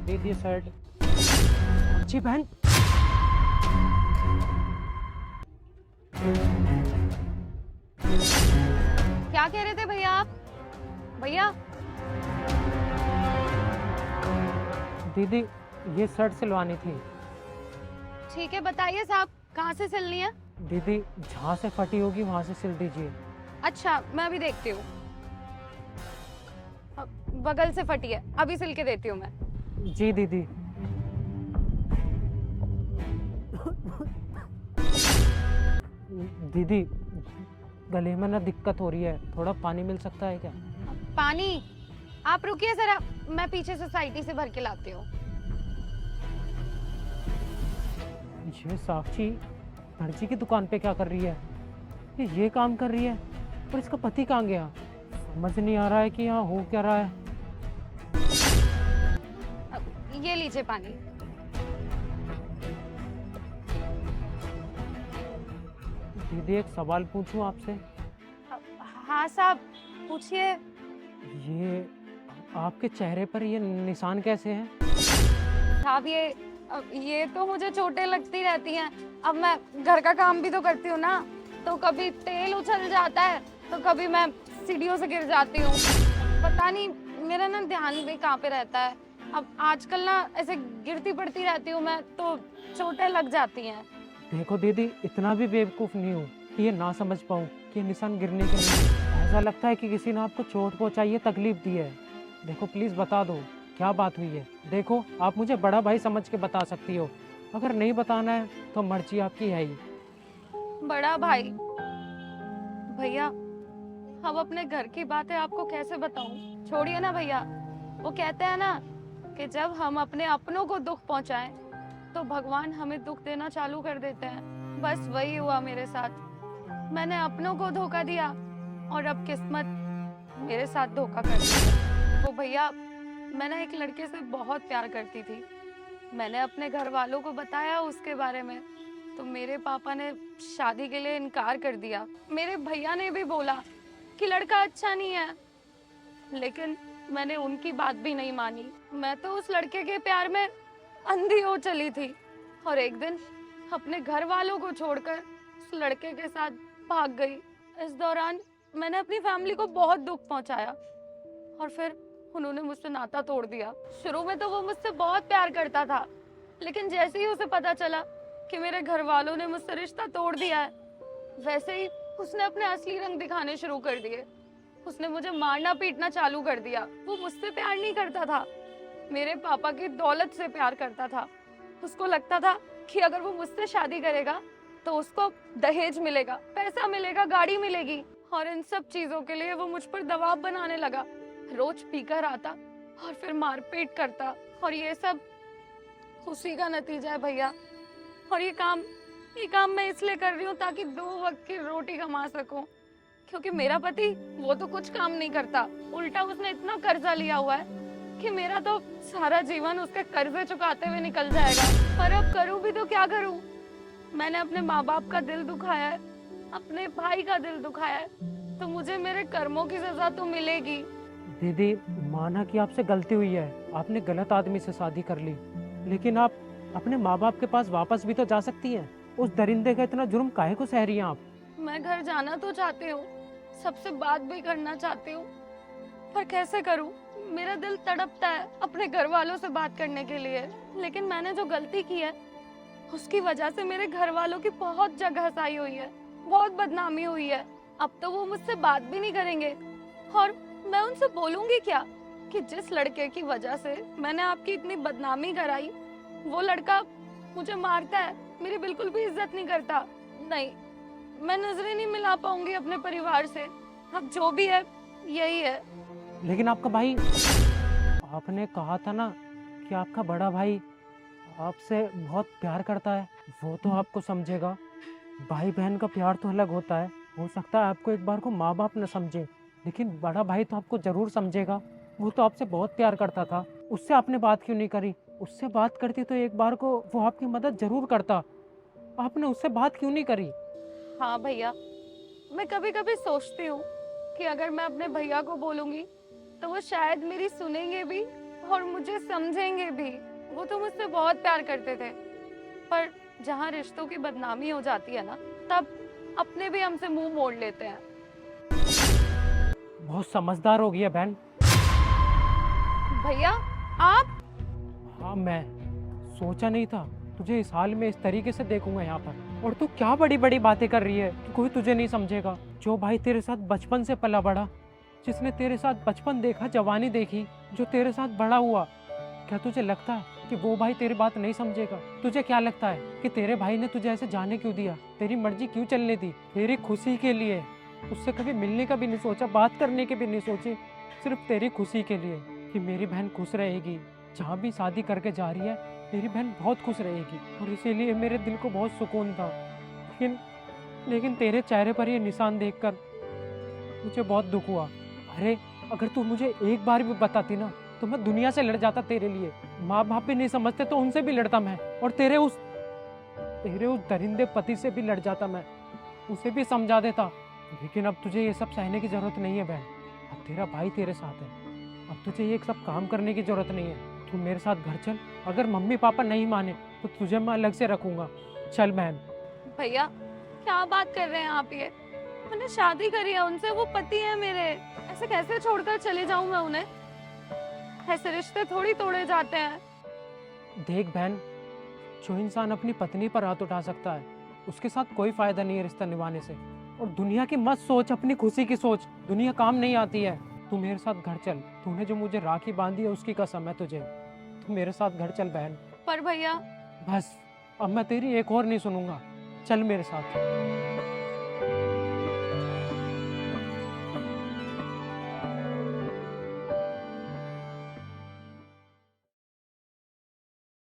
दीदी शर्ट। जी बहन। क्या कह रहे थे भैया आप? भैया दीदी ये शर्ट सिलवानी थी। ठीक है, बताइए साहब कहाँ से सिलनी है? दीदी जहाँ से फटी होगी वहाँ से सिल दीजिए। अच्छा, मैं अभी देखती हूँ। बगल से फटी है, अभी सिल के देती हूँ मैं। जी दीदी। दीदी गले में ना दिक्कत हो रही है, थोड़ा पानी मिल सकता है क्या? पानी? आप रुकिए जरा, मैं पीछे सोसाइटी से भर के लाती हूँ। ये साक्षी दर्जी की दुकान पे क्या कर रही है? ये काम कर रही है और इसका पति कहाँ गया? समझ नहीं आ रहा है कि यहाँ हो क्या रहा है। ये लीजिए पानी। दीदी एक सवाल पूछूं आपसे? हाँ साहब, पूछिए। ये आपके चेहरे पर ये निशान कैसे हैं? साहब ये तो मुझे चोटें लगती रहती हैं। अब मैं घर का काम भी तो करती हूँ ना, तो कभी तेल उछल जाता है तो कभी मैं सीढ़ियों से गिर जाती हूँ। पता नहीं मेरा ना ध्यान भी कहाँ पे रहता है। अब आजकल ना ऐसे गिरती पड़ती रहती हूँ मैं, तो चोटें लग जाती हैं। देखो दीदी इतना भी बेवकूफ़ नहीं हूँ कि ये ना समझ पाऊँ कि ये निशान गिरने के नहीं। ऐसा लगता है कि किसी ने आपको चोट पहुँचाई है, तकलीफ दी है। देखो प्लीज़ बता दो क्या बात हुई है। देखो आप मुझे बड़ा भाई समझ के बता सकती हो, अगर नहीं बताना है तो मर्जी आपकी है ही। बड़ा भाई? भैया अब अपने घर की बातें आपको कैसे बताऊं? छोड़िए ना भैया। वो कहते हैं ना कि जब हम अपने अपनों को दुख पहुंचाएं तो भगवान हमें दुख देना चालू कर देते हैं। बस वही हुआ मेरे साथ। मैंने अपनों को धोखा दिया और अब किस्मत मेरे साथ धोखा कर दिया। वो भैया, मैं ना एक लड़के से बहुत प्यार करती थी। मैंने अपने घर वालों को बताया उसके बारे में, तो मेरे पापा ने शादी के लिए इनकार कर दिया। मेरे भैया ने भी बोला कि लड़का अच्छा नहीं है, लेकिन मैंने उनकी बात भी नहीं मानी। मैं तो उस लड़के के प्यार में अंधी हो चली थी और एक दिन अपने घर वालों को छोड़कर उस लड़के के साथ भाग गई। इस दौरान मैंने अपनी फैमिली को बहुत दुख पहुंचाया और फिर उन्होंने मुझसे नाता तोड़ दिया। शुरू में तो वो मुझसे बहुत प्यार करता था, लेकिन जैसे ही उसे पता चला कि मेरे घर वालों ने मुझसे रिश्ता तोड़ दिया है, वैसे ही उसने अपने असली रंग दिखाने शुरू कर दिए। उसने मुझे मारना पीटना चालू कर दिया। वो मुझसे प्यार नहीं करता था, मेरे पापा की दौलत से प्यार करता था। उसको लगता था कि अगर वो मुझसे शादी करेगा तो उसको दहेज मिलेगा, पैसा मिलेगा, गाड़ी मिलेगी, और इन सब चीजों के लिए वो मुझ पर दबाव बनाने लगा। रोज पीकर आता और फिर मारपीट करता, और ये सब उसी का नतीजा है भैया। और ये काम मैं इसलिए कर रही हूँ ताकि 2 वक्त की रोटी कमा सकूं, क्योंकि मेरा पति वो तो कुछ काम नहीं करता, उल्टा उसने इतना कर्जा लिया हुआ है कि मेरा तो सारा जीवन उसके कर्जे चुकाते हुए निकल जाएगा। पर अब करूं भी तो क्या करूं? मैंने अपने माँ बाप का दिल दुखाया है, अपने भाई का दिल दुखाया है, तो मुझे मेरे कर्मों की सजा तो मिलेगी। दीदी माना कि आपसे गलती हुई है, आपने गलत आदमी से शादी कर ली, लेकिन आप अपने माँ बाप के पास वापस भी तो जा सकती हैं। उस दरिंदे का इतना जुर्म काहे को सह रही हैं आप? मैं घर जाना तो चाहती हूँ, सबसे बात भी करना चाहती हूँ, पर कैसे करूँ? मेरा दिल तड़पता है अपने घर वालों से बात करने के लिए, लेकिन मैंने जो गलती की है उसकी वजह से मेरे घर वालों की बहुत जगह हसाई हुई है, बहुत बदनामी हुई है। अब तो वो मुझसे बात भी नहीं करेंगे, और मैं उनसे बोलूंगी क्या कि जिस लड़के की वजह से मैंने आपकी इतनी बदनामी कराई, वो लड़का मुझे मारता है, मेरी बिल्कुल भी इज्जत नहीं करता। नहीं, मैं नजरें नहीं मिला पाऊंगी अपने परिवार से। अब जो भी है यही है। लेकिन आपका भाई, आपने कहा था ना कि आपका बड़ा भाई आपसे बहुत प्यार करता है, वो तो आपको समझेगा। भाई बहन का प्यार तो अलग होता है। हो सकता है आपको एक बार को माँ बाप न समझे, लेकिन बड़ा भाई तो आपको जरूर समझेगा। वो तो आपसे बहुत प्यार करता था, उससे आपने बात क्यों नहीं करी? उससे बात करती तो एक बार को वो आपकी मदद जरूर करता, आपने उससे बात क्यों नहीं करी? हाँ भैया, मैं कभी कभी सोचती हूँ कि अगर मैं अपने भैया को बोलूंगी तो वो शायद मेरी सुनेंगे भी और मुझे समझेंगे भी। वो तो मुझसे बहुत प्यार करते थे, पर जहाँ रिश्तों की बदनामी हो जाती है ना, तब अपने भी हमसे मुंह मोड़ लेते हैं। बहुत समझदार हो गई है बहन। भैया आप हाँ, मैं सोचा नहीं था तुझे इस हाल में इस तरीके से देखूंगा यहाँ पर। और तू क्या बड़ी बड़ी बातें कर रही है कि कोई तुझे नहीं समझेगा। जो भाई तेरे साथ बचपन से पला बड़ा, जिसने तेरे साथ बचपन देखा, जवानी देखी, जो तेरे साथ बड़ा हुआ, क्या तुझे लगता है कि वो भाई तेरी बात नहीं समझेगा? तुझे क्या लगता है कि तेरे भाई ने तुझे ऐसे जाने क्यों दिया? तेरी मर्जी क्यों चलने दी? तेरी खुशी के लिए। उससे कभी मिलने का भी नहीं सोचा, बात करने की भी नहीं सोची, सिर्फ तेरी खुशी के लिए कि मेरी बहन खुश रहेगी। जहाँ भी शादी करके जा रही है मेरी बहन बहुत खुश रहेगी, और इसीलिए मेरे दिल को बहुत सुकून था। लेकिन लेकिन तेरे चेहरे पर ये निशान देखकर मुझे बहुत दुख हुआ। अरे, अगर तू मुझे एक बार भी बताती ना तो मैं दुनिया से लड़ जाता तेरे लिए। माँ बाप भी नहीं समझते तो उनसे भी लड़ता मैं, और तेरे उस दरिंदे पति से भी लड़ जाता मैं, उसे भी समझा देता। लेकिन अब तुझे ये सब सहने की जरूरत नहीं है बहन। अब तेरा भाई तेरे साथ है, अब तुझे ये सब काम करने की जरूरत नहीं है। तू मेरे साथ घर चल। अगर मम्मी पापा नहीं माने तो तुझे मैं अलग से रखूंगा। चल बहन। भैया क्या बात कर रहे हैं आप? ये मैंने शादी करी है उनसे, वो पति है मेरे। ऐसे कैसे छोड़कर चले जाऊं मैं उन्हें? ऐसे रिश्ते थोड़ी तोड़े जाते हैं। देख बहन, जो इंसान अपनी पत्नी पर हाथ उठा सकता है उसके साथ कोई फायदा नहीं है रिश्ता निभाने से। और दुनिया की मत सोच, अपनी खुशी की सोच। दुनिया काम नहीं आती है। तू मेरे साथ घर चल। तूने जो मुझे राखी बांधी है उसकी कसम है तुझे। तू मेरे साथ घर चल बहन। पर भैया बस, अब मैं तेरी एक और नहीं सुनूंगा। चल मेरे साथ।